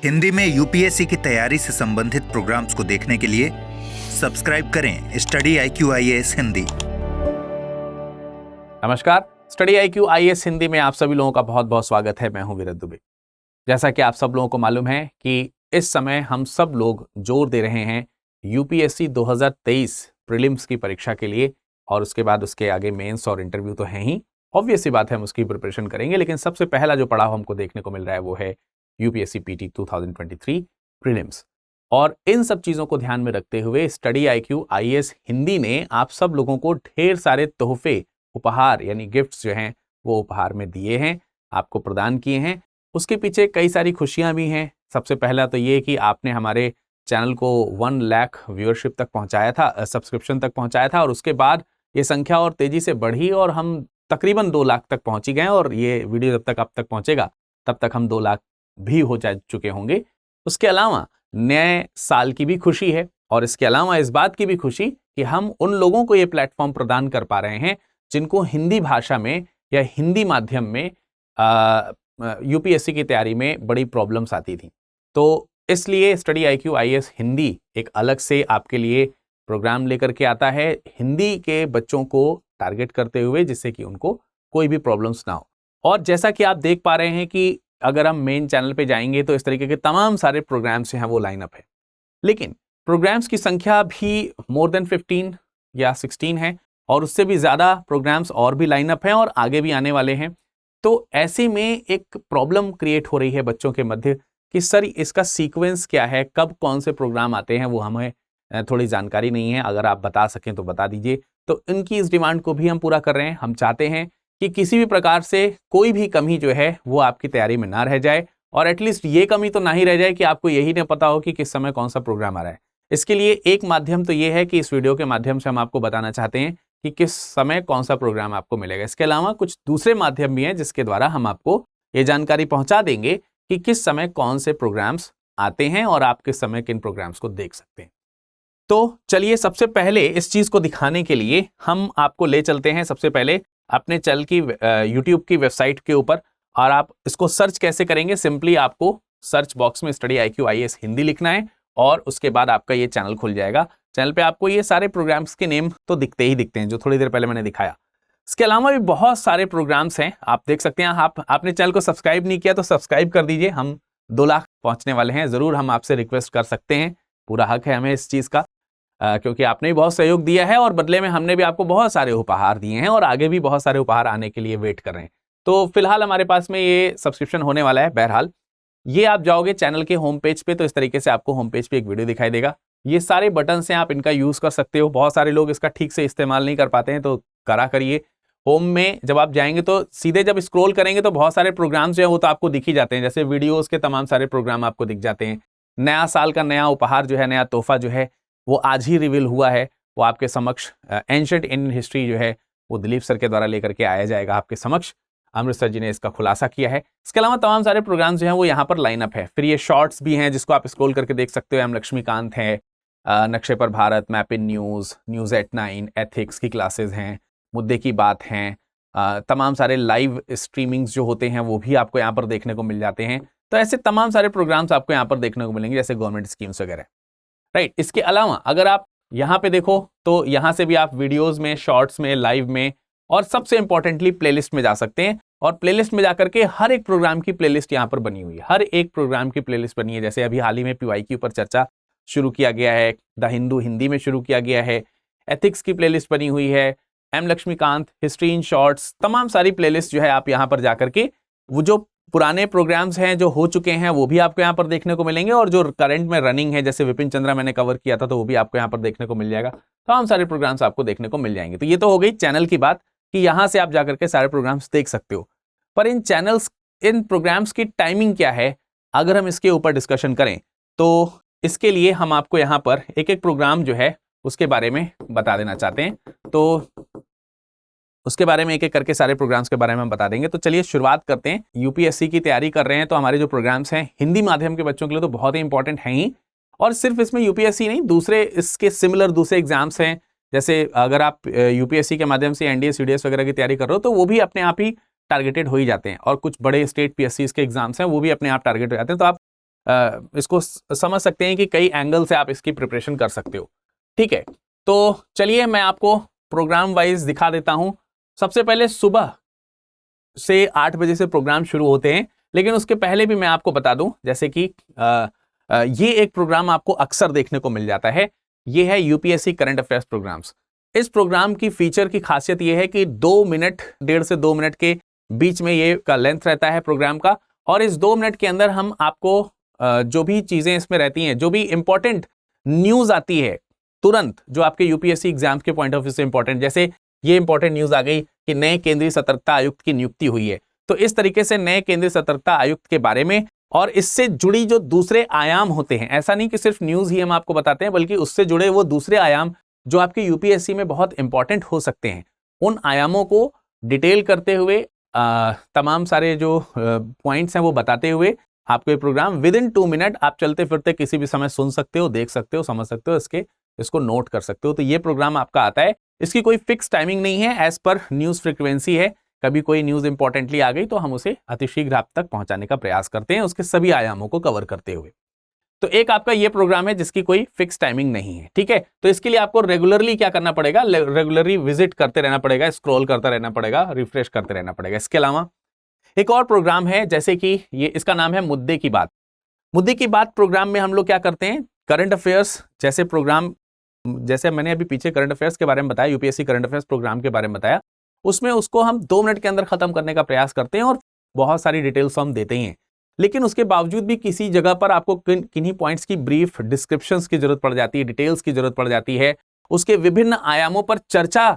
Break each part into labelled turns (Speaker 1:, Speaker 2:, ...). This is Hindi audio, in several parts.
Speaker 1: हिंदी में यूपीएससी की तैयारी से संबंधित प्रोग्राम्स को देखने के लिए सब्सक्राइब करें स्टडी IQ IAS हिंदी।
Speaker 2: नमस्कार, स्टडी IQ IAS हिंदी में आप सभी लोगों का बहुत बहुत स्वागत है। मैं हूं विरत दुबे। जैसा कि आप सब लोगों को मालूम है कि इस समय हम सब लोग जोर दे रहे हैं यूपीएससी 2023 प्रीलिम्स की परीक्षा के लिए, और उसके बाद उसके आगे मेंस और इंटरव्यू तो हैं ही। ऑब्वियस सी बात है, हम उसकी प्रिपरेशन करेंगे, लेकिन सबसे पहला जो पड़ाव हमको देखने को मिल रहा है वो है यूपीएससी पीटी 2023 प्रीलिम्स। और इन सब चीजों को ध्यान में रखते हुए स्टडी IQ IAS हिंदी ने आप सब लोगों को ढेर सारे तोहफे, उपहार यानी गिफ्ट्स जो हैं वो उपहार में दिए हैं, आपको प्रदान किए हैं। उसके पीछे कई सारी खुशियां भी हैं। सबसे पहला तो ये कि आपने हमारे चैनल को 1 लाख व्यूअरशिप तक पहुंचाया था, सब्सक्रिप्शन तक पहुंचाया था, और उसके बाद ये संख्या और तेजी से बढ़ी और हम तकरीबन 2 लाख तक पहुंच ही गए। और ये वीडियो जब तक आप तक पहुंचेगा तब तक हम 2 लाख भी हो जा चुके होंगे। उसके अलावा नए साल की भी खुशी है, और इसके अलावा इस बात की भी खुशी कि हम उन लोगों को ये प्लेटफॉर्म प्रदान कर पा रहे हैं जिनको हिंदी भाषा में या हिंदी माध्यम में यूपीएससी की तैयारी में बड़ी प्रॉब्लम्स आती थी। तो इसलिए स्टडी IQ IAS हिंदी एक अलग से आपके लिए प्रोग्राम लेकर के आता है, हिंदी के बच्चों को टारगेट करते हुए, जिससे कि उनको कोई भी प्रॉब्लम्स ना हो। और जैसा कि आप देख पा रहे हैं कि अगर हम मेन चैनल पे जाएंगे तो इस तरीके के तमाम सारे प्रोग्राम्स हैं, वो लाइनअप है, लेकिन प्रोग्राम्स की संख्या भी मोर देन 15 या 16 है, और उससे भी ज्यादा प्रोग्राम्स और भी लाइनअप हैं और आगे भी आने वाले हैं। तो ऐसे में एक प्रॉब्लम क्रिएट हो रही है बच्चों के मध्य कि सर इसका सीक्वेंस क्या है, कब कौन से प्रोग्राम आते हैं, वो हमें थोड़ी जानकारी नहीं है। अगर आप बता सकें तो बता दीजिए। तो इनकी इस डिमांड को भी हम पूरा कर रहे हैं। हम चाहते हैं कि किसी भी प्रकार से कोई भी कमी जो है वो आपकी तैयारी में ना रह जाए, और एटलीस्ट ये कमी तो ना ही रह जाए कि आपको यही नहीं पता हो कि किस समय कौन सा प्रोग्राम आ रहा है। इसके लिए एक माध्यम तो ये है कि इस वीडियो के माध्यम से हम आपको बताना चाहते हैं कि किस समय कौन सा प्रोग्राम आपको मिलेगा। इसके अलावा कुछ दूसरे माध्यम भी हैं जिसके द्वारा हम आपको ये जानकारी पहुंचा देंगे कि किस समय कौन से प्रोग्राम्स आते हैं और आप किस समय किन प्रोग्राम्स को देख सकते हैं। तो चलिए, सबसे पहले इस चीज को दिखाने के लिए हम आपको ले चलते हैं सबसे पहले अपने चैनल की यूट्यूब की वेबसाइट के ऊपर। और आप इसको सर्च कैसे करेंगे? सिंपली आपको सर्च बॉक्स में स्टडी IQ IAS हिंदी लिखना है, और उसके बाद आपका ये चैनल खुल जाएगा। चैनल पे आपको ये सारे प्रोग्राम्स के नेम तो दिखते ही दिखते हैं जो थोड़ी देर पहले मैंने दिखाया। इसके अलावा भी बहुत सारे प्रोग्राम्स हैं, आप देख सकते हैं। आपने चैनल को सब्सक्राइब नहीं किया तो सब्सक्राइब कर दीजिए। हम 2 लाख पहुंचने वाले हैं। जरूर हम आपसे रिक्वेस्ट कर सकते हैं, पूरा हक है हमें इस चीज का, क्योंकि आपने भी बहुत सहयोग दिया है और बदले में हमने भी आपको बहुत सारे उपहार दिए हैं, और आगे भी बहुत सारे उपहार आने के लिए वेट कर रहे हैं। तो फिलहाल हमारे पास में ये सब्सक्रिप्शन होने वाला है। बहरहाल ये आप जाओगे चैनल के होम पेज पे, तो इस तरीके से आपको होम पेज पे एक वीडियो दिखाई देगा। ये सारे बटन से आप इनका यूज कर सकते हो। बहुत सारे लोग इसका ठीक से इस्तेमाल नहीं कर पाते हैं, तो करा करिए। होम में जब आप जाएंगे तो सीधे जब स्क्रॉल करेंगे तो बहुत सारे प्रोग्राम्स जो है वो तो आपको दिख ही जाते हैं। जैसे वीडियोस के तमाम सारे प्रोग्राम आपको दिख जाते हैं। नया साल का नया उपहार जो है, नया तोहफा जो है वो आज ही रिवील हुआ है, वो आपके समक्ष एंशिएंट इंडियन हिस्ट्री जो है वो दिलीप सर के द्वारा लेकर के आया जाएगा आपके समक्ष। अमृतसर जी ने इसका खुलासा किया है। इसके अलावा तमाम सारे प्रोग्राम जो हैं वो यहाँ पर लाइनअप है। फिर ये शॉर्ट्स भी हैं जिसको आप स्क्रॉल करके देख सकते हो। एम लक्ष्मीकांत है, नक्शे पर Bharat, map in news, news eight 9, ethics की क्लासेस हैं, मुद्दे की बात हैं, तमाम सारे लाइव स्ट्रीमिंग्स जो होते हैं वो भी आपको यहाँ पर देखने को मिल जाते हैं। तो ऐसे तमाम सारे प्रोग्राम्स आपको यहाँ पर देखने को मिलेंगे, जैसे गवर्नमेंट स्कीम्स वगैरह। राइट। इसके अलावा अगर आप यहाँ पे देखो तो यहाँ से भी आप वीडियोस में, शॉर्ट्स में, लाइव में, और सबसे इंपॉर्टेंटली प्लेलिस्ट में जा सकते हैं। और प्लेलिस्ट में जाकर के हर एक प्रोग्राम की प्लेलिस्ट यहाँ पर बनी हुई है। हर एक प्रोग्राम की प्लेलिस्ट बनी है। जैसे अभी हाल ही में PYQ पर चर्चा शुरू किया गया है, द हिंदू हिंदी में शुरू किया गया है, एथिक्स की प्लेलिस्ट बनी हुई है, M Laxmikant, history in shorts, तमाम सारी प्लेलिस्ट जो है आप यहाँ पर जाकर के वो जो पुराने प्रोग्राम्स हैं जो हो चुके हैं वो भी आपको यहाँ पर देखने को मिलेंगे, और जो करंट में रनिंग है जैसे विपिन चंद्रा मैंने कवर किया था तो वो भी आपको यहाँ पर देखने को मिल जाएगा। तमाम सारे प्रोग्राम्स आपको देखने को मिल जाएंगे। तो ये तो हो गई चैनल की बात कि यहाँ से आप जाकर के सारे प्रोग्राम्स देख सकते हो। पर इन प्रोग्राम्स की टाइमिंग क्या है, अगर हम इसके ऊपर डिस्कशन करें तो इसके लिए हम आपको यहाँ पर एक एक प्रोग्राम जो है उसके बारे में बता देना चाहते हैं। तो उसके बारे में एक एक करके सारे प्रोग्राम्स के बारे में हम बता देंगे। तो चलिए शुरुआत करते हैं। यूपीएससी की तैयारी कर रहे हैं तो हमारे जो प्रोग्राम्स हैं हिंदी माध्यम के बच्चों के लिए तो बहुत ही इंपॉर्टेंट हैं ही, और सिर्फ इसमें यूपीएससी नहीं, दूसरे इसके सिमिलर दूसरे एग्जाम्स हैं। जैसे अगर आप यूपीएससी के माध्यम से एनडीए सीडीएस वगैरह की तैयारी कर रहे हो तो वो भी अपने आप ही टारगेटेड हो ही जाते हैं, और कुछ बड़े स्टेट PSCs के एग्जाम्स हैं वो भी अपने आप टारगेट हो जाते हैं। तो आप इसको समझ सकते हैं कि कई एंगल से आप इसकी प्रिपरेशन कर सकते हो। ठीक है, तो चलिए मैं आपको प्रोग्राम वाइज दिखा देता हूं। सबसे पहले सुबह से 8 बजे से प्रोग्राम शुरू होते हैं, लेकिन उसके पहले भी मैं आपको बता दूं, जैसे कि ये एक प्रोग्राम आपको अक्सर देखने को मिल जाता है, ये है यूपीएससी करंट अफेयर्स प्रोग्राम्स। इस प्रोग्राम की फीचर की खासियत ये है कि 2 मिनट, 1.5 से 2 मिनट के बीच में ये का लेंथ रहता है प्रोग्राम का, और इस 2 मिनट के अंदर हम आपको जो भी चीजें इसमें रहती हैं, जो भी इंपॉर्टेंट न्यूज आती है तुरंत, जो आपके यूपीएससी एग्जाम के पॉइंट ऑफ व्यू से इंपॉर्टेंट, जैसे ये इंपॉर्टेंट न्यूज आ गई कि नए केंद्रीय सतर्कता आयुक्त की नियुक्ति हुई है, तो इस तरीके से नए केंद्रीय सतर्कता आयुक्त के बारे में और इससे जुड़ी जो दूसरे आयाम होते हैं, ऐसा नहीं कि सिर्फ न्यूज ही हम आपको बताते हैं, बल्कि उससे जुड़े वो दूसरे आयाम जो आपके यूपीएससी में बहुत इंपॉर्टेंट हो सकते हैं, उन आयामों को डिटेल करते हुए तमाम सारे जो पॉइंट्स हैं वो बताते हुए आपको ये प्रोग्राम विद इन 2 मिनट आप चलते फिरते किसी भी समय सुन सकते हो, देख सकते हो, समझ सकते हो, इसको नोट कर सकते हो। तो ये प्रोग्राम आपका आता है, इसकी कोई फिक्स टाइमिंग नहीं है, एज पर न्यूज फ्रीक्वेंसी है। कभी कोई न्यूज इंपॉर्टेंटली आ गई तो हम उसे अतिशीघ्र आप तक पहुंचाने का प्रयास करते हैं, उसके सभी आयामों को कवर करते हुए। तो एक आपका ये प्रोग्राम है जिसकी कोई फिक्स टाइमिंग नहीं है। ठीक है, तो इसके लिए आपको रेगुलरली क्या करना पड़ेगा, रेगुलरली विजिट करते रहना पड़ेगा, स्क्रॉल करता रहना पड़ेगा, रिफ्रेश करते रहना पड़ेगा। इसके अलावा एक और प्रोग्राम है, जैसे कि ये, इसका नाम है मुद्दे की बात। मुद्दे की बात प्रोग्राम में हम लोग क्या करते हैं, करंट अफेयर्स जैसे प्रोग्राम, जैसे मैंने अभी पीछे करंट अफेयर्स के बारे में बताया, यूपीएससी करंट अफेयर्स प्रोग्राम के बारे में बताया, उसमें उसको हम 2 मिनट के अंदर खत्म करने का प्रयास करते हैं और बहुत सारी डिटेल्स हम देते ही हैं। लेकिन उसके बावजूद भी किसी जगह पर आपको किन्हीं पॉइंट्स की ब्रीफ डिस्क्रिप्शंस की जरूरत पड़ जाती है, डिटेल्स की जरूरत पड़ जाती है, उसके विभिन्न आयामों पर चर्चा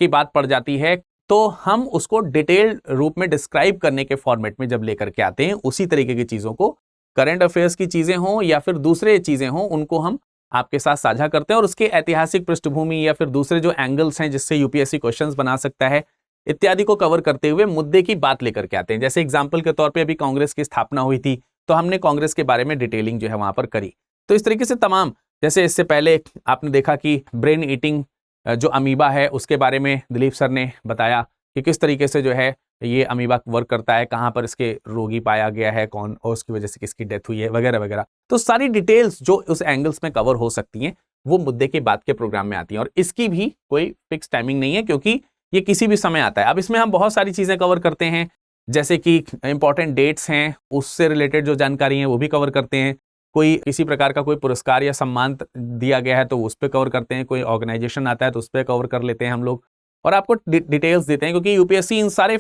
Speaker 2: की बात पड़ जाती है, तो हम उसको डिटेल्ड रूप में डिस्क्राइब करने के फॉर्मेट में जब लेकर के आते हैं, उसी तरीके की चीजों को, करंट अफेयर्स की चीजें हों या फिर दूसरे चीजें हों, उनको हम आपके साथ साझा करते हैं और उसके ऐतिहासिक पृष्ठभूमि या फिर दूसरे जो एंगल्स हैं जिससे यूपीएससी क्वेश्चंस बना सकता है इत्यादि को कवर करते हुए मुद्दे की बात लेकर के आते हैं। जैसे एग्जांपल के तौर पे अभी कांग्रेस की स्थापना हुई थी, तो हमने कांग्रेस के बारे में डिटेलिंग जो है वहां पर करी। तो इस तरीके से तमाम, जैसे इससे पहले आपने देखा कि ब्रेन ईटिंग जो अमीबा है उसके बारे में दिलीप सर ने बताया कि किस तरीके से जो है ये अमीबा वर्क करता है, कहाँ पर इसके रोगी पाया गया है, कौन, और उसकी वजह से किसकी डेथ हुई है, वगैरह वगैरह। तो सारी डिटेल्स जो उस एंगल्स में कवर हो सकती हैं वो मुद्दे की बात के प्रोग्राम में आती हैं, और इसकी भी कोई फिक्स टाइमिंग नहीं है क्योंकि ये किसी भी समय आता है। अब इसमें हम बहुत सारी चीजें कवर करते हैं, जैसे कि इंपॉर्टेंट डेट्स हैं, उससे रिलेटेड जो जानकारी है वो भी कवर करते हैं, कोई किसी प्रकार का कोई पुरस्कार या सम्मान दिया गया है तो उस पर कवर करते हैं, कोई ऑर्गेनाइजेशन आता है तो उस पर कवर कर लेते हैं हम लोग, और आपको डिटेल्स देते हैं, क्योंकि यूपीएससी इन सारे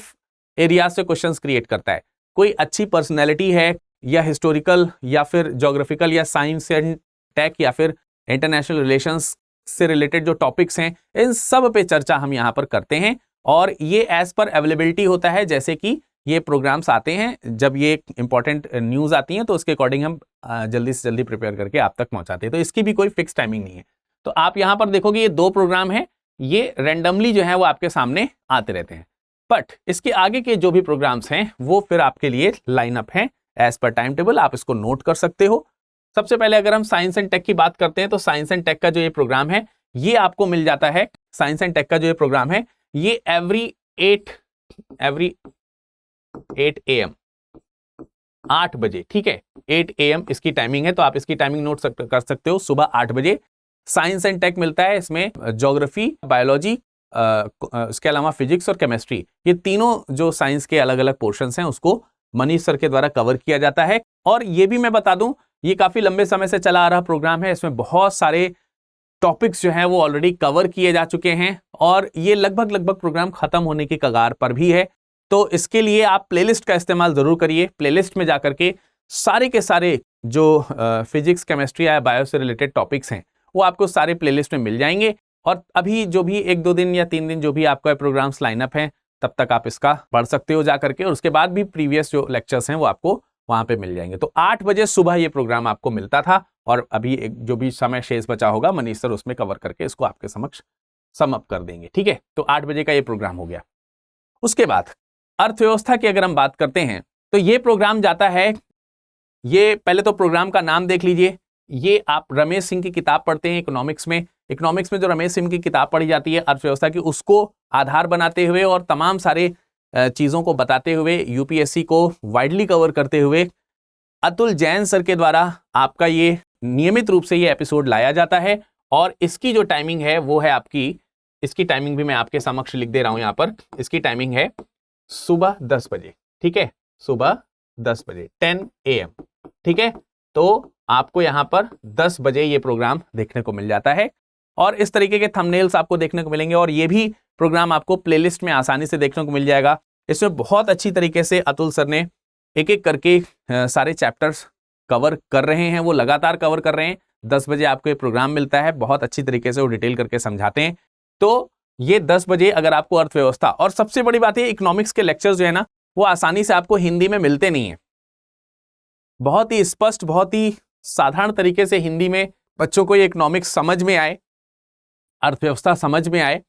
Speaker 2: एरिया से क्वेश्चंस क्रिएट करता है। कोई अच्छी पर्सनैलिटी है या हिस्टोरिकल या फिर ज्योग्राफिकल या साइंस एंड टेक या फिर इंटरनेशनल रिलेशंस से रिलेटेड जो टॉपिक्स हैं, इन सब पे चर्चा हम यहाँ पर करते हैं, और ये एज पर अवेलेबिलिटी होता है। जैसे कि ये प्रोग्राम्स आते हैं, जब ये इंपॉर्टेंट न्यूज आती हैं तो उसके अकॉर्डिंग हम जल्दी से जल्दी प्रिपेयर करके आप तक पहुंचाते हैं। तो इसकी भी कोई फिक्स टाइमिंग नहीं है। तो आप यहाँ पर देखोगे ये 2 प्रोग्राम है, ये रैंडमली जो है वो आपके सामने आते रहते हैं, बट इसके आगे के जो भी प्रोग्राम्स हैं वो फिर आपके लिए लाइन अप हैं एज पर टाइम टेबल, आप इसको नोट कर सकते हो। सबसे पहले अगर हम साइंस एंड टेक की बात करते हैं तो साइंस एंड टेक का जो ये प्रोग्राम है ये आपको मिल जाता है। साइंस एंड टेक का जो ये प्रोग्राम है ये एवरी 8 AM 8 बजे, ठीक है, 8 AM इसकी टाइमिंग है, तो आप इसकी टाइमिंग नोट कर सकते हो। सुबह 8 बजे साइंस एंड टेक मिलता है, इसमें ज्योग्राफी, बायोलॉजी, इसके अलावा फिजिक्स और केमिस्ट्री, ये तीनों जो साइंस के अलग अलग पोर्शंस हैं उसको मनीष सर के द्वारा कवर किया जाता है। और ये भी मैं बता दूं, ये काफी लंबे समय से चला आ रहा प्रोग्राम है, इसमें बहुत सारे टॉपिक्स जो हैं वो ऑलरेडी कवर किए जा चुके हैं और ये लगभग प्रोग्राम खत्म होने की कगार पर भी है। तो इसके लिए आप प्लेलिस्ट का इस्तेमाल जरूर करिए। प्लेलिस्ट में जाकर के सारे के सारे जो फिजिक्स, केमिस्ट्री या बायो से रिलेटेड टॉपिक्स हैं वो आपको सारे प्लेलिस्ट में मिल जाएंगे। और अभी जो भी 1-2 दिन या 3 दिन जो भी आपका प्रोग्राम्स लाइनअप हैं तब तक आप इसका पढ़ सकते हो जा करके, और उसके बाद भी प्रीवियस जो लेक्चर्स हैं वो आपको वहां पे मिल जाएंगे। तो 8 बजे सुबह ये प्रोग्राम आपको मिलता था, और अभी जो भी समय शेष बचा होगा मनीष सर उसमें कवर करके इसको आपके समक्ष सम अप कर देंगे, ठीक है। तो 8 बजे का ये प्रोग्राम हो गया। उसके बाद अर्थव्यवस्था की अगर हम बात करते हैं तो ये प्रोग्राम जाता है, ये पहले तो प्रोग्राम का नाम देख लीजिए, ये आप रमेश सिंह की किताब पढ़ते हैं इकोनॉमिक्स में जो रमेश सिंह की किताब पढ़ी जाती है अर्थव्यवस्था की, उसको आधार बनाते हुए और तमाम सारे चीजों को बताते हुए, यूपीएससी को वाइडली कवर करते हुए अतुल जैन सर के द्वारा आपका ये नियमित रूप से ये एपिसोड लाया जाता है और इसकी जो टाइमिंग है वो है आपकी, इसकी टाइमिंग भी मैं आपके समक्ष लिख दे रहा हूं यहां पर। इसकी टाइमिंग है सुबह 10 बजे, ठीक है, सुबह 10 बजे 10 AM, ठीक है। तो आपको यहां पर 10 बजे ये प्रोग्राम देखने को मिल जाता है और इस तरीके के थंबनेल्स आपको देखने को मिलेंगे और ये भी प्रोग्राम आपको प्लेलिस्ट में आसानी से देखने को मिल जाएगा। इसमें बहुत अच्छी तरीके से अतुल सर ने एक एक करके सारे चैप्टर्स कवर कर रहे हैं, वो लगातार कवर कर रहे हैं। 10 बजे आपको ये प्रोग्राम मिलता है, बहुत अच्छी तरीके से वो डिटेल करके समझाते हैं। तो ये 10 बजे अगर आपको अर्थव्यवस्था, और सबसे बड़ी बात है इकोनॉमिक्स के लेक्चर्स जो है ना वो आसानी से आपको हिंदी में मिलते नहीं है। बहुत ही स्पष्ट, बहुत ही साधारण तरीके से हिंदी में बच्चों को ये इकोनॉमिक्स समझ में आए, अर्थव्यवस्था समझ में आए,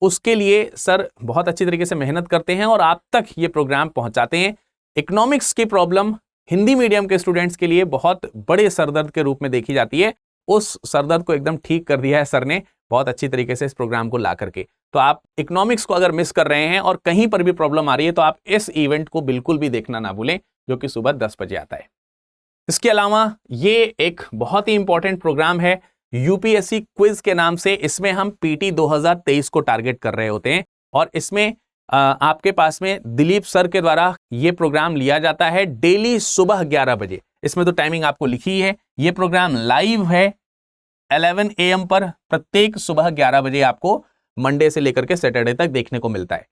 Speaker 2: उसके लिए सर बहुत अच्छी तरीके से मेहनत करते हैं और आप तक ये प्रोग्राम पहुंचाते हैं। इकोनॉमिक्स की प्रॉब्लम हिंदी मीडियम के स्टूडेंट्स के लिए बहुत बड़े सरदर्द के रूप में देखी जाती है, उस सरदर्द को एकदम ठीक कर दिया है सर ने बहुत अच्छी तरीके से इस प्रोग्राम को ला करके। तो आप इकोनॉमिक्स को अगर मिस कर रहे हैं और कहीं पर भी प्रॉब्लम आ रही है तो आप इस इवेंट को बिल्कुल भी देखना ना भूलें, जो कि सुबह 10 बजे आता है। इसके अलावा ये एक बहुत ही इंपॉर्टेंट प्रोग्राम है यूपीएससी क्विज के नाम से। इसमें हम पीटी 2023 को टारगेट कर रहे होते हैं और इसमें आपके पास में दिलीप सर के द्वारा ये प्रोग्राम लिया जाता है डेली सुबह 11 बजे। इसमें तो टाइमिंग आपको लिखी है, ये प्रोग्राम लाइव है 11 AM पर प्रत्येक सुबह 11 बजे आपको मंडे से लेकर के सैटरडे तक देखने को मिलता है।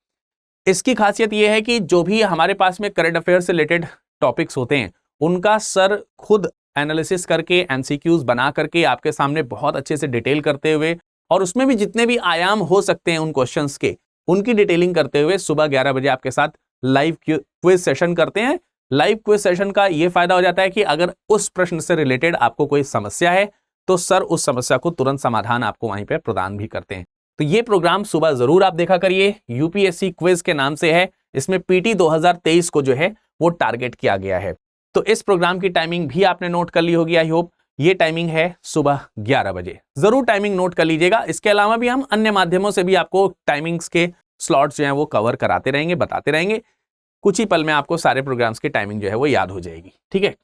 Speaker 2: इसकी खासियत यह है कि जो भी हमारे पास में करंट अफेयर से रिलेटेड टॉपिक्स होते हैं उनका सर खुद एनालिसिस करके एमसीक्यूज बना करके आपके सामने बहुत अच्छे से डिटेल करते हुए, और उसमें भी जितने भी आयाम हो सकते हैं उन क्वेश्चंस के, उनकी डिटेलिंग करते हुए सुबह 11 बजे आपके साथ लाइव क्विज सेशन करते हैं। लाइव क्विज सेशन का यह फायदा हो जाता है कि अगर उस प्रश्न से रिलेटेड आपको कोई समस्या है तो सर उस समस्या को तुरंत समाधान आपको वहीं पे प्रदान भी करते हैं। तो ये प्रोग्राम सुबह जरूर आप देखा करिए, यूपीएससी क्विज के नाम से है। इसमें पीटी 2023 को जो है वो टारगेट किया गया है। तो इस प्रोग्राम की टाइमिंग भी आपने नोट कर ली होगी, आई होप। ये टाइमिंग है सुबह 11 बजे, जरूर टाइमिंग नोट कर लीजिएगा। इसके अलावा भी हम अन्य माध्यमों से भी आपको टाइमिंग्स के स्लॉट्स जो हैं वो कवर कराते रहेंगे, बताते रहेंगे। कुछ ही पल में आपको सारे प्रोग्राम्स की टाइमिंग जो है वो याद हो जाएगी, ठीक है।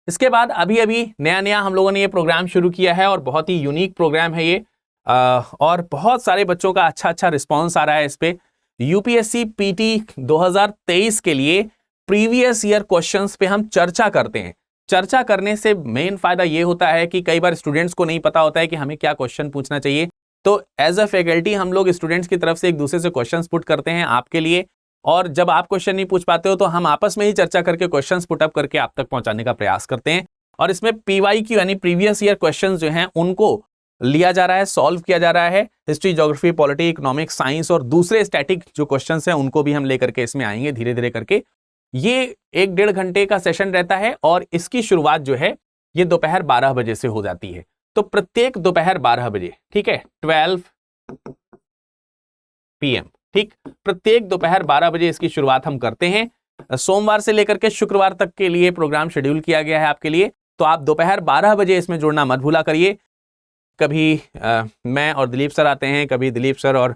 Speaker 2: इसके बाद अभी अभी नया हम लोगों ने ये प्रोग्राम शुरू किया है और बहुत ही यूनिक प्रोग्राम है ये, और बहुत सारे बच्चों का अच्छा रिस्पॉन्स आ रहा है इस पे। यूपीएससी पीटी 2023 के लिए प्रीवियस ईयर क्वेश्चंस पे हम चर्चा करते हैं। चर्चा करने से मेन फायदा ये होता है कि कई बार स्टूडेंट्स को नहीं पता होता है कि हमें क्या क्वेश्चन पूछना चाहिए, तो एज अ फैकल्टी हम लोग स्टूडेंट्स की तरफ से एक दूसरे से क्वेश्चंस पुट करते हैं आपके लिए, और जब आप क्वेश्चन नहीं पूछ पाते हो तो हम आपस में ही चर्चा करके क्वेश्चंस पुट अप करके आप तक पहुंचाने का प्रयास करते हैं। और इसमें पीवाईक्यू यानी प्रीवियस ईयर क्वेश्चंस जो हैं उनको लिया जा रहा है, सॉल्व किया जा रहा है। History, geography, polity, economics, science और दूसरे स्टैटिक जो क्वेश्चंस हैं उनको भी हम लेकर के इसमें आएंगे धीरे धीरे करके। ये 1-1.5 घंटे का सेशन रहता है और इसकी शुरुआत जो है ये दोपहर 12 बजे से हो जाती है। तो प्रत्येक दोपहर 12 बजे, ठीक है, 12 PM, ठीक, प्रत्येक दोपहर 12 बजे इसकी शुरुआत हम करते हैं। सोमवार से लेकर के शुक्रवार तक के लिए प्रोग्राम शेड्यूल किया गया है आपके लिए, तो आप दोपहर 12 बजे इसमें जुड़ना मत भूला करिए। कभी मैं और दिलीप सर आते हैं, कभी दिलीप सर और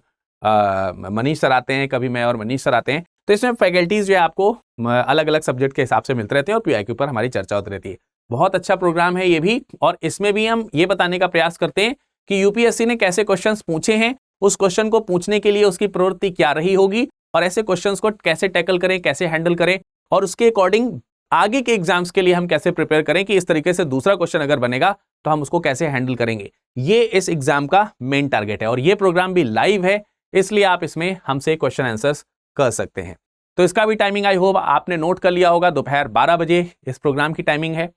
Speaker 2: मनीष सर आते हैं, कभी मैं और मनीष सर आते हैं। तो इसमें फैकल्टीज जो है आपको अलग अलग सब्जेक्ट के हिसाब से मिलते रहते हैं और पीआईक्यू पर हमारी चर्चा होती रहती है। बहुत अच्छा प्रोग्राम है ये भी, और इसमें भी हम ये बताने का प्रयास करते हैं कि यूपीएससी ने कैसे क्वेश्चंस पूछे हैं, उस क्वेश्चन को पूछने के लिए उसकी प्रवृत्ति क्या रही होगी, और ऐसे क्वेश्चंस को कैसे टैकल करें, कैसे हैंडल करें, और उसके अकॉर्डिंग आगे के एग्जाम्स के लिए हम कैसे प्रिपेयर करें कि इस तरीके से दूसरा क्वेश्चन अगर बनेगा तो हम उसको कैसे हैंडल करेंगे। ये इस एग्जाम का मेन टारगेट है और ये प्रोग्राम भी लाइव है, इसलिए आप इसमें हमसे क्वेश्चन आंसर्स कर सकते हैं। तो इसका भी टाइमिंग आई होप आपने नोट कर लिया होगा, दोपहर 12 बजे इस प्रोग्राम की टाइमिंग है।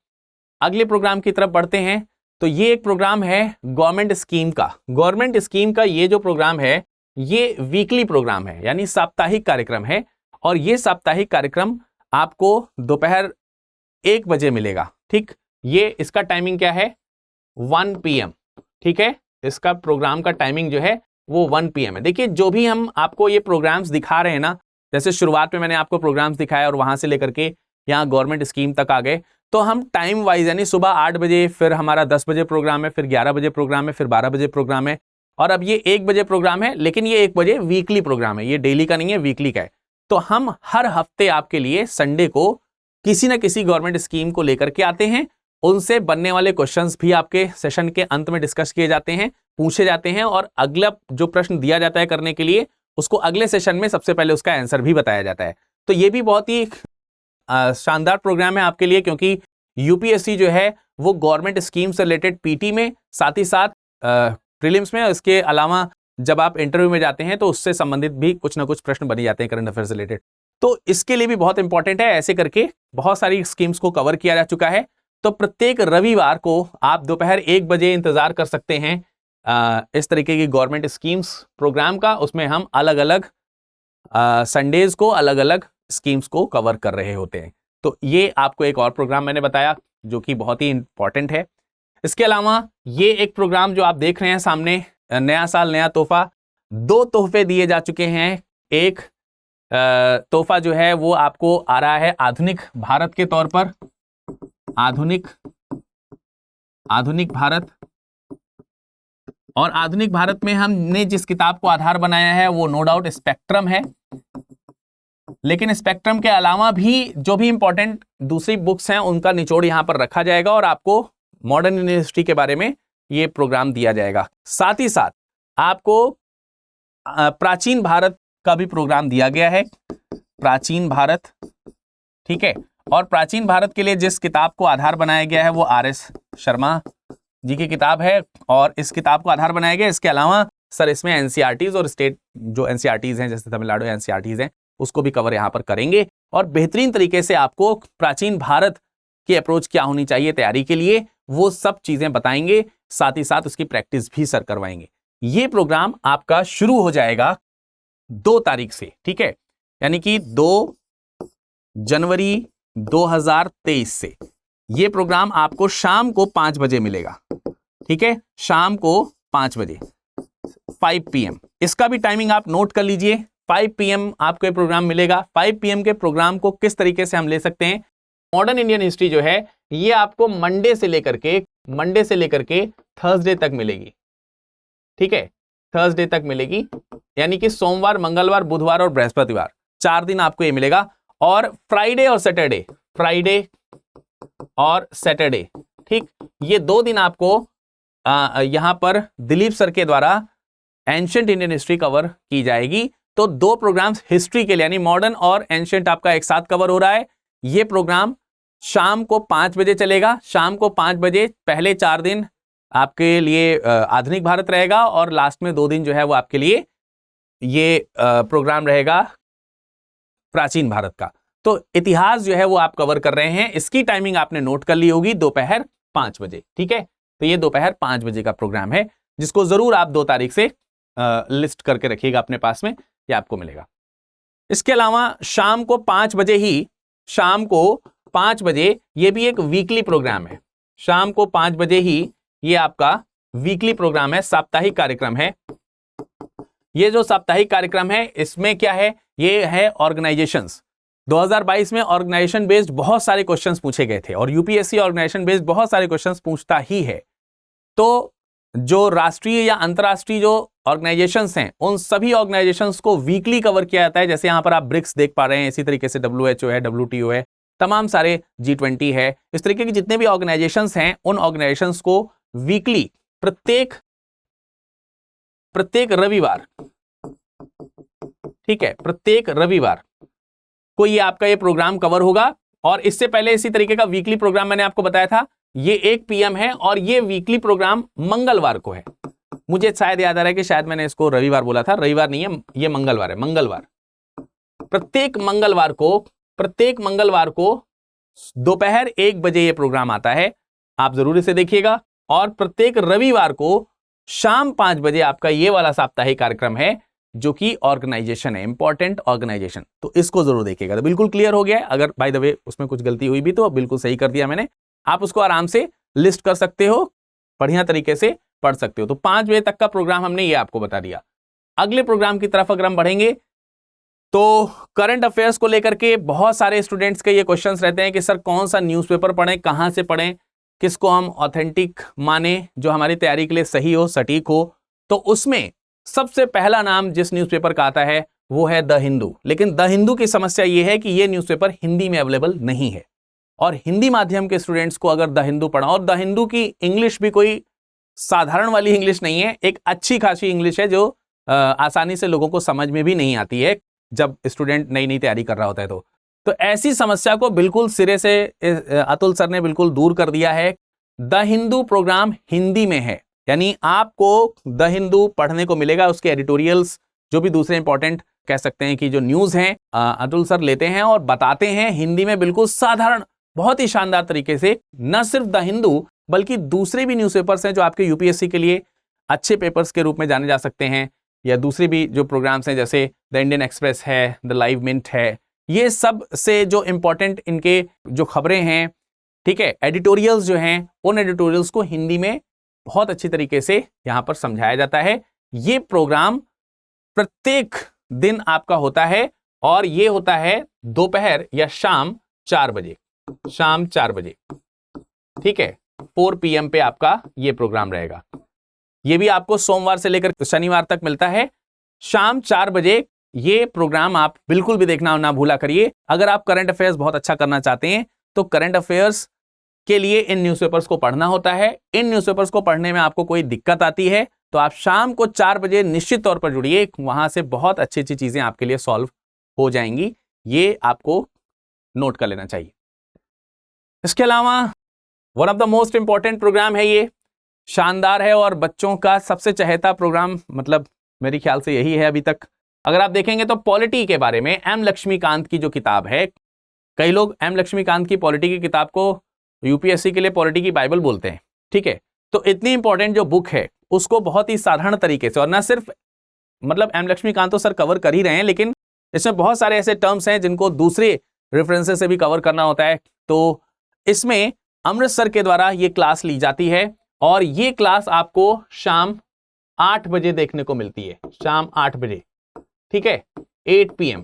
Speaker 2: अगले प्रोग्राम की तरफ बढ़ते हैं। तो ये एक प्रोग्राम है गवर्नमेंट स्कीम का। गवर्नमेंट स्कीम का ये जो प्रोग्राम है ये वीकली प्रोग्राम है, यानी साप्ताहिक कार्यक्रम है, और ये साप्ताहिक कार्यक्रम आपको दोपहर 1 बजे मिलेगा, ठीक। ये इसका टाइमिंग क्या है, 1 PM, ठीक है। इसका प्रोग्राम का टाइमिंग जो है वो 1 PM है। देखिए जो भी हम आपको ये प्रोग्राम्स दिखा रहे हैं ना, जैसे शुरुआत में मैंने आपको प्रोग्राम्स दिखाया और वहां से लेकर के यहाँ गवर्नमेंट स्कीम तक आ गए, तो हम टाइम वाइज यानी सुबह 8 बजे, फिर हमारा 10 बजे प्रोग्राम है, फिर 11 बजे प्रोग्राम है, फिर 12 बजे प्रोग्राम है, और अब ये 1 बजे प्रोग्राम है। लेकिन ये 1 बजे वीकली प्रोग्राम है, ये डेली का नहीं है, वीकली का है। तो हम हर हफ्ते आपके लिए संडे को किसी ना किसी गवर्नमेंट स्कीम को लेकर के आते हैं। उनसे बनने वाले क्वेश्चंस भी आपके सेशन के अंत में डिस्कस किए जाते हैं, पूछे जाते हैं, और अगला जो प्रश्न दिया जाता है करने के लिए उसको अगले सेशन में सबसे पहले उसका आंसर भी बताया जाता है। तो ये भी बहुत ही शानदार प्रोग्राम है आपके लिए, क्योंकि यूपीएससी जो है वो गवर्नमेंट स्कीम से रिलेटेड पीटी में, साथ ही साथ प्रीलिम्स में, इसके अलावा जब आप इंटरव्यू में जाते हैं तो उससे संबंधित भी कुछ ना कुछ प्रश्न बन जाते हैं करंट अफेयर से रिलेटेड। तो इसके लिए भी बहुत इंपॉर्टेंट है। ऐसे करके बहुत सारी स्कीम्स को कवर किया जा चुका है। तो प्रत्येक रविवार को आप दोपहर 1 बजे इंतजार कर सकते हैं इस तरीके की गवर्नमेंट स्कीम्स प्रोग्राम का। उसमें हम अलग अलग संडेज को अलग अलग स्कीम्स को कवर कर रहे होते हैं। तो ये आपको एक और प्रोग्राम मैंने बताया जो कि बहुत ही इंपॉर्टेंट है। इसके अलावा ये एक प्रोग्राम जो आप देख रहे हैं सामने, नया साल नया तोहफा, 2 तोहफे दिए जा चुके हैं। एक तोहफा जो है वो आपको आ रहा है आधुनिक भारत के तौर पर, आधुनिक भारत। और आधुनिक भारत में हमने जिस किताब को आधार बनाया है वो नो डाउट स्पेक्ट्रम है, लेकिन स्पेक्ट्रम के अलावा भी जो भी इंपॉर्टेंट दूसरी बुक्स हैं उनका निचोड़ यहां पर रखा जाएगा और आपको मॉडर्न यूनिवर्सिटी के बारे में ये प्रोग्राम दिया जाएगा। साथ ही साथ आपको प्राचीन भारत का भी प्रोग्राम दिया गया है, प्राचीन भारत, ठीक है। और प्राचीन भारत के लिए जिस किताब को आधार बनाया गया है वो आर.एस. शर्मा जी की किताब है और इस किताब को आधार बनाया गया। इसके अलावा सर इसमें एनसीईआरटीज और स्टेट जो एनसीईआरटीज हैं जैसे तमिलनाडु एनसीईआरटीज हैं उसको भी कवर यहाँ पर करेंगे और बेहतरीन तरीके से आपको प्राचीन भारत की अप्रोच क्या होनी चाहिए तैयारी के लिए वो सब चीजें बताएंगे, साथ ही साथ उसकी प्रैक्टिस भी सर करवाएंगे। ये प्रोग्राम आपका शुरू हो जाएगा 2 तारीख से, ठीक है, यानी कि 2 जनवरी 2023 से। ये प्रोग्राम आपको शाम को 5 बजे मिलेगा, ठीक है, शाम को 5 बजे 5 PM। इसका भी टाइमिंग आप नोट कर लीजिए, 5 PM आपको ये प्रोग्राम मिलेगा। 5 PM के प्रोग्राम को किस तरीके से हम ले सकते हैं, मॉडर्न इंडियन हिस्ट्री जो है ये आपको मंडे से लेकर के थर्सडे तक मिलेगी, ठीक है, थर्सडे तक मिलेगी, यानी कि सोमवार, मंगलवार, बुधवार और बृहस्पतिवार 4 दिन आपको ये मिलेगा। और फ्राइडे और सैटरडे, फ्राइडे और सैटरडे, ठीक, ये 2 दिन आपको यहां पर दिलीप सर के द्वारा एंशिएंट इंडियन हिस्ट्री कवर की जाएगी। तो 2 प्रोग्राम्स हिस्ट्री के लिए यानी मॉडर्न और एंशिएंट आपका एक साथ कवर हो रहा है। ये प्रोग्राम शाम को 5 बजे चलेगा। शाम को 5 बजे पहले 4 दिन आपके लिए आधुनिक भारत रहेगा और लास्ट में 2 दिन जो है वो आपके लिए ये प्रोग्राम रहेगा प्राचीन भारत का। तो इतिहास जो है वो आप कवर कर रहे हैं। इसकी टाइमिंग आपने नोट कर ली होगी, दोपहर 5 बजे, ठीक है। तो ये दोपहर 5 बजे का प्रोग्राम है जिसको जरूर आप 2 तारीख से लिस्ट करके रखिएगा अपने पास में, ये आपको मिलेगा। इसके अलावा शाम को 5 बजे ही, शाम को 5 बजे ये भी एक वीकली प्रोग्राम है। शाम को 5 बजे ही ये आपका वीकली प्रोग्राम है, साप्ताहिक कार्यक्रम है। ये जो साप्ताहिक कार्यक्रम है इसमें क्या है, ये है ऑर्गेनाइजेशंस। 2022 में ऑर्गेनाइजेशन बेस्ड बहुत सारे क्वेश्चंस पूछे गए थे और यूपीएससी ऑर्गेनाइजेशन बेस्ड बहुत सारे क्वेश्चंस पूछता ही है। तो जो राष्ट्रीय या अंतरराष्ट्रीय जो ऑर्गेनाइजेशंस हैं उन सभी ऑर्गेनाइजेशंस को वीकली कवर किया जाता है। जैसे यहां पर आप ब्रिक्स देख पा रहे हैं, इसी तरीके से WHO है, WTO है, तमाम सारे G20 है, इस तरीके की जितने भी ऑर्गेनाइजेशंस हैं उन ऑर्गेनाइजेशंस को वीकली प्रत्येक रविवार, ठीक है, प्रत्येक रविवार को ये आपका ये प्रोग्राम कवर होगा। और इससे पहले इसी तरीके का वीकली प्रोग्राम मैंने आपको बताया था, ये 1 PM है और ये वीकली प्रोग्राम मंगलवार को है। मुझे शायद याद आ रहा है कि शायद मैंने इसको रविवार बोला था, रविवार नहीं है, ये मंगलवार है। मंगलवार, प्रत्येक मंगलवार को दोपहर 1 बजे ये प्रोग्राम आता है, आप जरूर इसे देखिएगा। और प्रत्येक रविवार को शाम 5 बजे आपका ये वाला साप्ताहिक कार्यक्रम है जो कि ऑर्गेनाइजेशन है, इंपॉर्टेंट ऑर्गेनाइजेशन। तो इसको जरूर देखिएगा। तो बिल्कुल क्लियर हो गया है। अगर बाय द वे उसमें कुछ गलती हुई भी तो बिल्कुल सही कर दिया मैंने। आप उसको आराम से लिस्ट कर सकते हो, बढ़िया तरीके से पढ़ सकते हो। तो 5 बजे तक का प्रोग्राम हमने ये आपको बता दिया। अगले प्रोग्राम की तरफ अगर हम बढ़ेंगे तो करंट अफेयर्स को लेकर के बहुत सारे स्टूडेंट्स के ये क्वेश्चंस रहते हैं कि सर कौन सा न्यूज़पेपर पढ़ें, कहां से पढ़ें, किसको हम ऑथेंटिक माने जो हमारी तैयारी के लिए सही हो, सटीक हो। तो उसमें सबसे पहला नाम जिस न्यूज़पेपर का आता है वो है द हिंदू। लेकिन द हिंदू की समस्या ये है कि ये न्यूज़पेपर हिंदी में अवेलेबल नहीं है, और हिंदी माध्यम के स्टूडेंट्स को अगर द हिंदू पढ़ा, और द हिंदू की इंग्लिश भी कोई साधारण वाली इंग्लिश नहीं है, एक अच्छी खासी इंग्लिश है जो आसानी से लोगों को समझ में भी नहीं आती है जब स्टूडेंट नई नई तैयारी कर रहा होता है। तो ऐसी समस्या को बिल्कुल सिरे से अतुल सर ने बिल्कुल दूर कर दिया है। द हिंदू प्रोग्राम हिंदी में है, यानी आपको द हिंदू पढ़ने को मिलेगा। उसके एडिटोरियल्स, जो भी दूसरे इंपॉर्टेंट कह सकते हैं कि जो न्यूज़ हैं, अतुल सर लेते हैं और बताते हैं हिंदी में बिल्कुल साधारण, बहुत ही शानदार तरीके से। न सिर्फ द हिंदू बल्कि दूसरे भी न्यूज़पेपर्स हैं जो आपके यूपीएससी के लिए अच्छे पेपर्स के रूप में जाने जा सकते हैं, या दूसरे भी जो प्रोग्राम्स हैं जैसे द इंडियन एक्सप्रेस है, द लाइव मिंट है, ये सब से जो इंपॉर्टेंट इनके जो खबरें हैं, ठीक है, एडिटोरियल्स जो हैं, उन एडिटोरियल्स को हिंदी में बहुत अच्छी तरीके से यहां पर समझाया जाता है। ये प्रोग्राम प्रत्येक दिन आपका होता है, और ये होता है दोपहर या शाम 4 बजे, शाम 4 बजे, ठीक है, 4 PM पे आपका ये प्रोग्राम रहेगा। ये भी आपको सोमवार से लेकर शनिवार तक मिलता है, शाम 4 बजे। ये प्रोग्राम आप बिल्कुल भी देखना ना भूला करिए। अगर आप करंट अफेयर्स बहुत अच्छा करना चाहते हैं तो करंट अफेयर्स के लिए इन न्यूज़पेपर्स को पढ़ना होता है। इन न्यूज़पेपर्स को पढ़ने में आपको कोई दिक्कत आती है तो आप शाम को 4 बजे निश्चित तौर पर जुड़िए, वहां से बहुत अच्छी अच्छी चीजें आपके लिए सॉल्व हो जाएंगी। ये आपको नोट कर लेना चाहिए। इसके अलावा one of the most important program है, ये शानदार है और बच्चों का सबसे चहेता प्रोग्राम, मतलब मेरे ख्याल से यही है अभी तक। अगर आप देखेंगे तो पॉलिटी के बारे में एम लक्ष्मीकांत की जो किताब है, कई लोग एम लक्ष्मीकांत की पॉलिटी की किताब को यूपीएससी के लिए पॉलिटी की बाइबल बोलते हैं, ठीक है। तो इतनी इंपॉर्टेंट जो बुक है उसको बहुत ही साधारण तरीके से, और ना सिर्फ मतलब एम लक्ष्मीकांत तो सर कवर कर ही रहे हैं, लेकिन इसमें बहुत सारे ऐसे टर्म्स हैं जिनको दूसरे रेफरेंसेस से भी कवर करना होता है। तो इसमें अमृतसर के द्वारा ये क्लास ली जाती है, और ये क्लास आपको शाम 8 बजे देखने को मिलती है, शाम 8 बजे, ठीक है, 8 PM,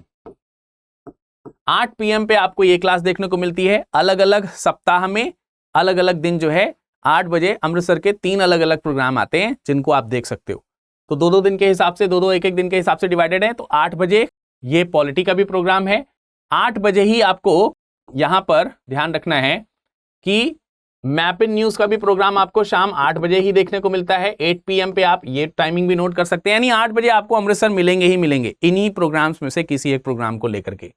Speaker 2: 8 PM पे आपको ये क्लास देखने को मिलती है। अलग अलग सप्ताह में अलग अलग दिन जो है 8 बजे अमृतसर के 3 अलग अलग प्रोग्राम आते हैं जिनको आप देख सकते हो। तो 2-2 दिन के हिसाब से, 2-2 एक-एक दिन के हिसाब से डिवाइडेड है। तो 8 बजे ये पॉलिटी का भी प्रोग्राम है। 8 बजे ही आपको यहां पर ध्यान रखना है कि मैप इन न्यूज का भी प्रोग्राम आपको शाम 8 बजे ही देखने को मिलता है। 8 PM पे आप ये टाइमिंग भी नोट कर सकते हैं, यानी 8 बजे आपको अमृतसर मिलेंगे ही मिलेंगे इन्हीं प्रोग्राम्स में से किसी एक प्रोग्राम को लेकर के,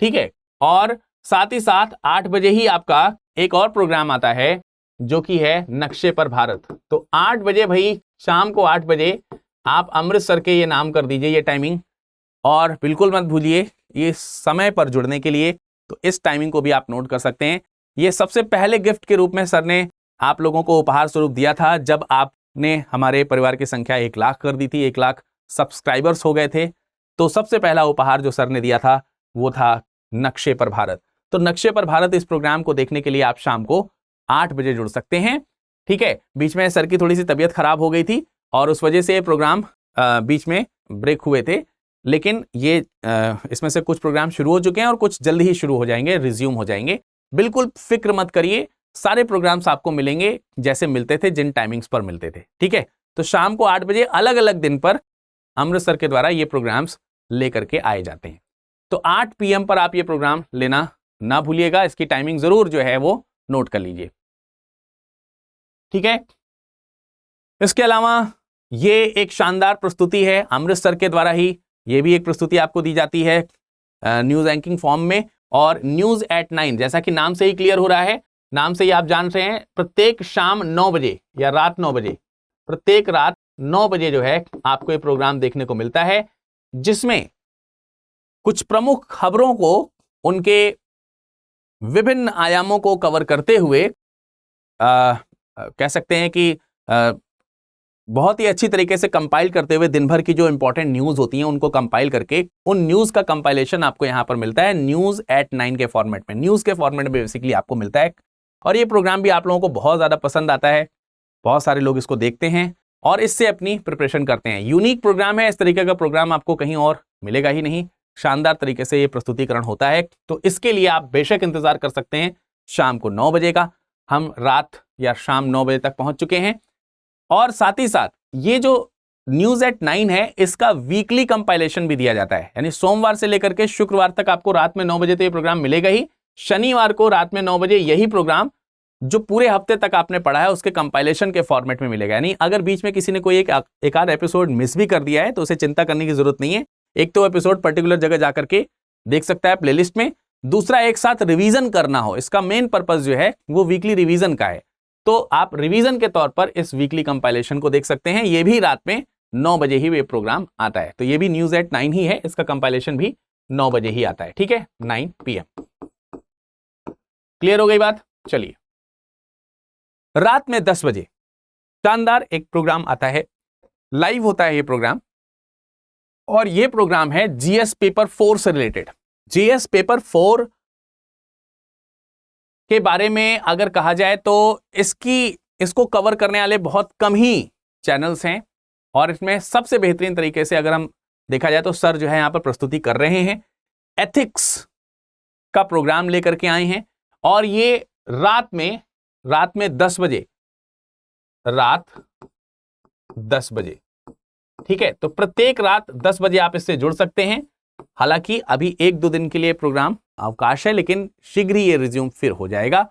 Speaker 2: ठीक है। और साथ ही साथ 8 बजे ही आपका एक और प्रोग्राम आता है जो कि है नक्शे पर भारत। तो 8 बजे भाई, शाम को 8 बजे आप अमृतसर के ये नाम कर दीजिए ये टाइमिंग, और बिल्कुल मत भूलिए ये समय पर जुड़ने के लिए। तो इस टाइमिंग को भी आप नोट कर सकते हैं। ये सबसे पहले गिफ्ट के रूप में सर ने आप लोगों को उपहार स्वरूप दिया था जब आपने हमारे परिवार की संख्या 1 लाख कर दी थी, 1 लाख सब्सक्राइबर्स हो गए थे। तो सबसे पहला उपहार जो सर ने दिया था वो था नक्शे पर भारत। तो नक्शे पर भारत इस प्रोग्राम को देखने के लिए आप शाम को 8 बजे जुड़ सकते हैं, ठीक है। बीच में सर की थोड़ी सी तबीयत खराब हो गई थी और उस वजह से ये प्रोग्राम बीच में ब्रेक हुए थे, लेकिन ये इसमें से कुछ प्रोग्राम शुरू हो चुके हैं और कुछ जल्दी ही शुरू हो जाएंगे, रिज्यूम हो जाएंगे। बिल्कुल फिक्र मत करिए, सारे प्रोग्राम्स आपको मिलेंगे जैसे मिलते थे, जिन टाइमिंग्स पर मिलते थे, ठीक है। तो शाम को 8 बजे अलग अलग दिन पर अमृतसर के द्वारा ये प्रोग्राम्स लेकर के आए जाते हैं। तो 8 PM पर आप ये प्रोग्राम लेना ना भूलिएगा। इसकी टाइमिंग जरूर जो है वो नोट कर लीजिए, ठीक है। इसके अलावा ये एक शानदार प्रस्तुति है अमृतसर के द्वारा ही, ये भी एक प्रस्तुति आपको दी जाती है न्यूज एंकिंग फॉर्म में। और न्यूज एट 9, जैसा कि नाम से ही क्लियर हो रहा है, नाम से ही आप जान रहे हैं, प्रत्येक शाम 9 बजे या रात 9 बजे, प्रत्येक रात 9 बजे जो है आपको ये प्रोग्राम देखने को मिलता है, जिसमें कुछ प्रमुख खबरों को उनके विभिन्न आयामों को कवर करते हुए कह सकते हैं कि बहुत ही अच्छी तरीके से कंपाइल करते हुए दिन भर की जो इंपॉर्टेंट न्यूज होती हैं उनको कंपाइल करके उन न्यूज का कंपाइलेशन आपको यहां पर मिलता है न्यूज एट 9 के फॉर्मेट में, न्यूज के फॉर्मेट में बेसिकली आपको मिलता है। और ये प्रोग्राम भी आप लोगों को बहुत ज्यादा पसंद आता है, बहुत सारे लोग इसको देखते हैं और इससे अपनी प्रिपरेशन करते हैं। यूनिक प्रोग्राम है, इस तरीके का प्रोग्राम आपको कहीं और मिलेगा ही नहीं। शानदार तरीके से ये प्रस्तुतिकरण होता है, तो इसके लिए आप बेशक इंतजार कर सकते हैं शाम को 9 बजे का। हम रात या शाम 9 बजे तक पहुंच चुके हैं। और साथ ही साथ ये जो न्यूज एट 9 है, इसका वीकली कंपाइलेशन भी दिया जाता है, यानी सोमवार से लेकर के शुक्रवार तक आपको रात में 9 बजे तो ये प्रोग्राम मिलेगा ही। शनिवार को रात में 9 बजे यही प्रोग्राम जो पूरे हफ्ते तक आपने पढ़ा है उसके कंपाइलेशन के फॉर्मेट में मिलेगा। यानी अगर बीच में किसी ने कोई एक आध एपिसोड मिस भी कर दिया है तो उसे चिंता करने की जरूरत नहीं है। एक तो एपिसोड पर्टिकुलर जगह जाकर के देख सकता है प्लेलिस्ट में, दूसरा एक साथ रिवीजन करना हो, इसका मेन पर्पस जो है वो वीकली रिवीजन का है, तो आप रिवीजन के तौर पर इस वीकली कंपाइलेशन को देख सकते हैं। ये भी रात में 9 बजे ही ये प्रोग्राम आता है, तो ये भी न्यूज एट 9 ही है, इसका कंपाइलेशन भी 9 बजे ही आता है। ठीक है, 9 PM। क्लियर हो गई बात? चलिए, रात में 10 बजे शानदार एक प्रोग्राम आता है, लाइव होता है ये प्रोग्राम, और ये प्रोग्राम है जीएस पेपर 4 से रिलेटेड। जीएस पेपर 4 के बारे में अगर कहा जाए तो इसको कवर करने वाले बहुत कम ही चैनल्स हैं, और इसमें सबसे बेहतरीन तरीके से अगर हम देखा जाए तो सर जो है यहां पर प्रस्तुति कर रहे हैं, एथिक्स का प्रोग्राम लेकर के आए हैं, और ये रात में 10 बजे, रात 10 बजे, ठीक है। तो प्रत्येक रात 10 बजे आप इससे जुड़ सकते हैं। हालांकि अभी 1-2 दिन के लिए प्रोग्राम अवकाश है, लेकिन शीघ्र ही ये रिज्यूम फिर हो जाएगा।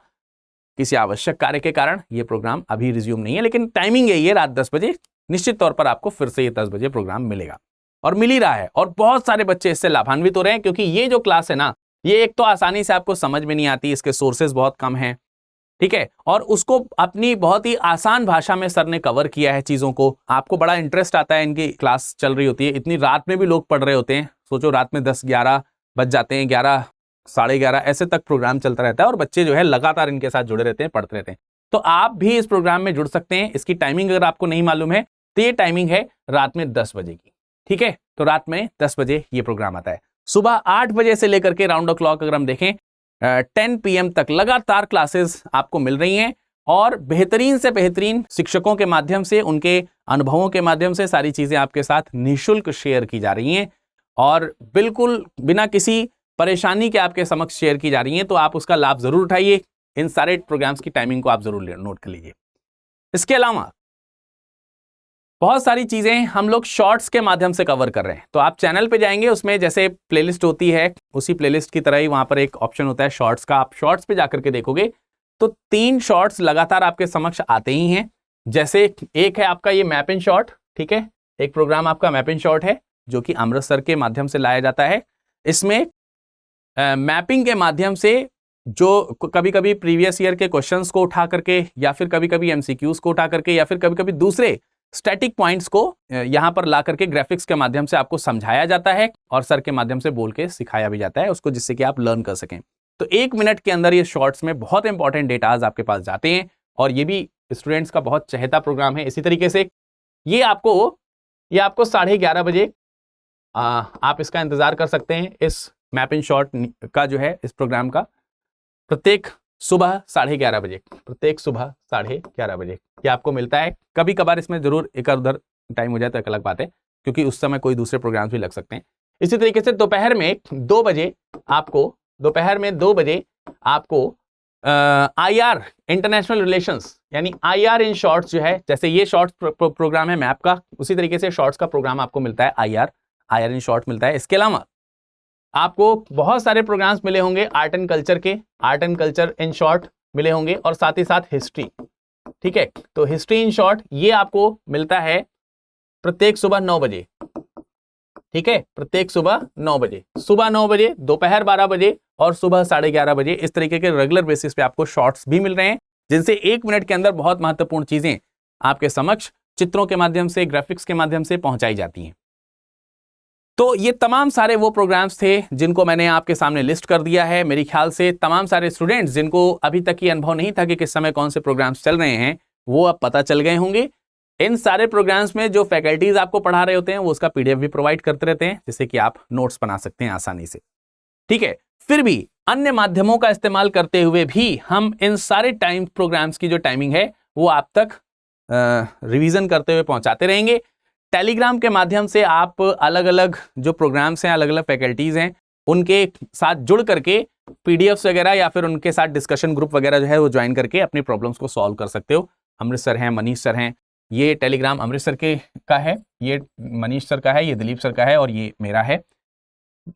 Speaker 2: किसी आवश्यक कार्य के कारण ये प्रोग्राम अभी रिज्यूम नहीं है, लेकिन टाइमिंग यही है, रात 10 बजे। निश्चित तौर पर आपको फिर से ये 10 बजे प्रोग्राम मिलेगा, और मिल ही रहा है, और बहुत सारे बच्चे इससे लाभान्वित हो रहे हैं, क्योंकि ये जो क्लास है ना, ये एक तो आसानी से आपको समझ में नहीं आती, इसके सोर्सेज बहुत कम हैं, ठीक है, और उसको अपनी बहुत ही आसान भाषा में सर ने कवर किया है चीजों को। आपको बड़ा इंटरेस्ट आता है, इनकी क्लास चल रही होती है, इतनी रात में भी लोग पढ़ रहे होते हैं। सोचो, रात में 10-11 बज जाते हैं, 11, 11:30 ऐसे तक प्रोग्राम चलता रहता है, और बच्चे जो है लगातार इनके साथ जुड़े रहते हैं, पढ़ते रहते हैं। तो आप भी इस प्रोग्राम में जुड़ सकते हैं। इसकी टाइमिंग अगर आपको नहीं मालूम है तो ये टाइमिंग है रात में 10 बजे की, ठीक है। तो रात में 10 बजे ये प्रोग्राम आता है। सुबह 8 बजे से लेकर के राउंड द क्लॉक अगर हम देखें 10 PM तक लगातार क्लासेस आपको मिल रही हैं, और बेहतरीन से बेहतरीन शिक्षकों के माध्यम से, उनके अनुभवों के माध्यम से सारी चीजें आपके साथ निःशुल्क शेयर की जा रही हैं, और बिल्कुल बिना किसी परेशानी के आपके समक्ष शेयर की जा रही हैं। तो आप उसका लाभ जरूर उठाइए। इन सारे प्रोग्राम्स की टाइमिंग को आप जरूर नोट कर लीजिए। इसके अलावा बहुत सारी चीजें हम लोग शॉर्ट्स के माध्यम से कवर कर रहे हैं। तो आप चैनल पे जाएंगे, उसमें जैसे प्लेलिस्ट होती है, उसी प्लेलिस्ट की तरह ही वहां पर एक ऑप्शन होता है शॉर्ट्स का। आप शॉर्ट्स पे जाकर के देखोगे तो 3 शॉर्ट्स लगातार आपके समक्ष आते ही हैं। जैसे एक है आपका ये मैप इन शॉर्ट, ठीक है, एक प्रोग्राम आपका मैप इन शॉर्ट है, जो कि अमृतसर के माध्यम से लाया जाता है। इसमें मैपिंग के माध्यम से जो कभी कभी प्रीवियस ईयर के क्वेश्चंस को उठा करके, या फिर कभी कभी MCQs को उठा करके, या फिर कभी कभी दूसरे स्टैटिक पॉइंट्स को यहां पर ला करके ग्राफिक्स के माध्यम से आपको समझाया जाता है, और सर के माध्यम से बोल के सिखाया भी जाता है उसको, जिससे कि आप लर्न कर सकें। तो 1 मिनट के अंदर ये शॉर्ट्स में बहुत इंपॉर्टेंट डेटाज आपके पास जाते हैं, और ये भी स्टूडेंट्स का बहुत चहेता प्रोग्राम है। इसी तरीके से ये आपको 11:30 बजे आप इसका इंतजार कर सकते हैं। इस मैप इन शॉर्ट का जो है, इस प्रोग्राम का प्रत्येक सुबह 11:30 बजे, प्रत्येक सुबह 11:30 बजे ये आपको मिलता है। कभी कभार इसमें जरूर एक उधर टाइम हो जाए तो एक अलग बात है, क्योंकि उस समय कोई दूसरे प्रोग्राम्स भी लग सकते हैं। इसी तरीके से दोपहर में 2 बजे आपको IR इंटरनेशनल रिलेशंस, यानी IR इन शॉर्ट्स जो है, जैसे ये शॉर्ट्स प्रोग्राम है मैप का, उसी तरीके से शॉर्ट्स का प्रोग्राम आपको मिलता है, IR इन शॉर्ट मिलता है। इसके अलावा आपको बहुत सारे प्रोग्राम्स मिले होंगे art and culture in short मिले होंगे, और साथ ही साथ हिस्ट्री, ठीक है। तो हिस्ट्री इन शॉर्ट ये आपको मिलता है प्रत्येक सुबह 9 बजे, ठीक है, प्रत्येक सुबह 9 बजे, सुबह 9 बजे, दोपहर 12 बजे और सुबह 11:30 बजे। इस तरीके के रेगुलर बेसिस पे आपको शॉर्ट्स भी मिल रहे हैं, जिनसे 1 मिनट के अंदर बहुत महत्वपूर्ण चीजें आपके समक्ष चित्रों के माध्यम से, ग्राफिक्स के माध्यम से पहुंचाई जाती हैं। तो ये तमाम सारे वो प्रोग्राम्स थे जिनको मैंने आपके सामने लिस्ट कर दिया है। मेरे ख्याल से तमाम सारे स्टूडेंट्स जिनको अभी तक ये अनुभव नहीं था कि किस समय कौन से प्रोग्राम्स चल रहे हैं, वो अब पता चल गए होंगे। इन सारे प्रोग्राम्स में जो फैकल्टीज आपको पढ़ा रहे होते हैं वो उसका PDF भी प्रोवाइड करते रहते हैं, जिससे कि आप नोट्स बना सकते हैं आसानी से, ठीक है। फिर भी अन्य माध्यमों का इस्तेमाल करते हुए भी हम इन सारे टाइम प्रोग्राम्स की जो टाइमिंग है वो आप तक रिवीजन करते हुए पहुंचाते रहेंगे। टेलीग्राम के माध्यम से आप अलग अलग जो प्रोग्राम्स हैं, अलग अलग फैकल्टीज हैं, उनके साथ जुड़ करके PDFs वगैरह या फिर उनके साथ डिस्कशन ग्रुप वगैरह जो है वो ज्वाइन करके अपनी प्रॉब्लम्स को सॉल्व कर सकते हो। अमृत सर हैं, मनीष सर हैं, ये टेलीग्राम अमृतसर का है, ये मनीष सर का है, ये दिलीप सर का है और ये मेरा है।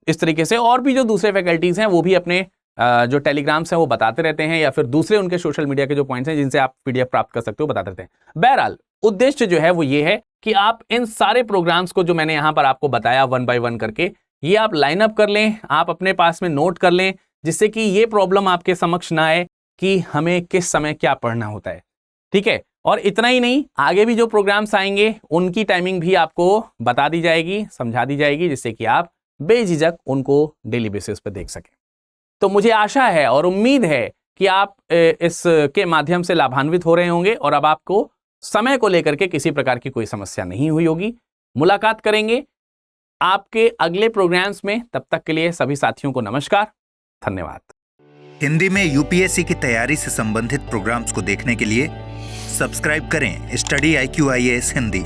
Speaker 2: इस तरीके से और भी जो दूसरे फैकल्टीज हैं वो भी अपने जो टेलीग्राम्स हैं वो बताते रहते हैं, या फिर दूसरे उनके सोशल मीडिया के जो पॉइंट्स हैं जिनसे आप पीडीएफ प्राप्त कर सकते हो बताते रहते हैं। बहरहाल उद्देश्य जो है वो ये है कि आप इन सारे प्रोग्राम्स को जो मैंने यहां पर आपको बताया 1 बाय 1 करके, ये आप लाइन अप कर लें, आप अपने पास में नोट कर लें, जिससे कि ये प्रॉब्लम आपके समक्ष ना आए कि हमें किस समय क्या पढ़ना होता है। ठीक है, और इतना ही नहीं, आगे भी जो प्रोग्राम्स आएंगे उनकी टाइमिंग भी आपको बता दी जाएगी, समझा दी जाएगी, जिससे कि आप बेझिझक उनको डेली बेसिस पर देख सकें। तो मुझे आशा है और उम्मीद है कि आप इसके माध्यम से लाभान्वित हो रहे होंगे और अब आपको समय को लेकर के किसी प्रकार की कोई समस्या नहीं हुई होगी। मुलाकात करेंगे आपके अगले प्रोग्राम्स में, तब तक के लिए सभी साथियों को नमस्कार, धन्यवाद।
Speaker 1: हिंदी में यूपीएससी की तैयारी से संबंधित प्रोग्राम्स को देखने के लिए सब्सक्राइब करें स्टडी IQ IAS हिंदी।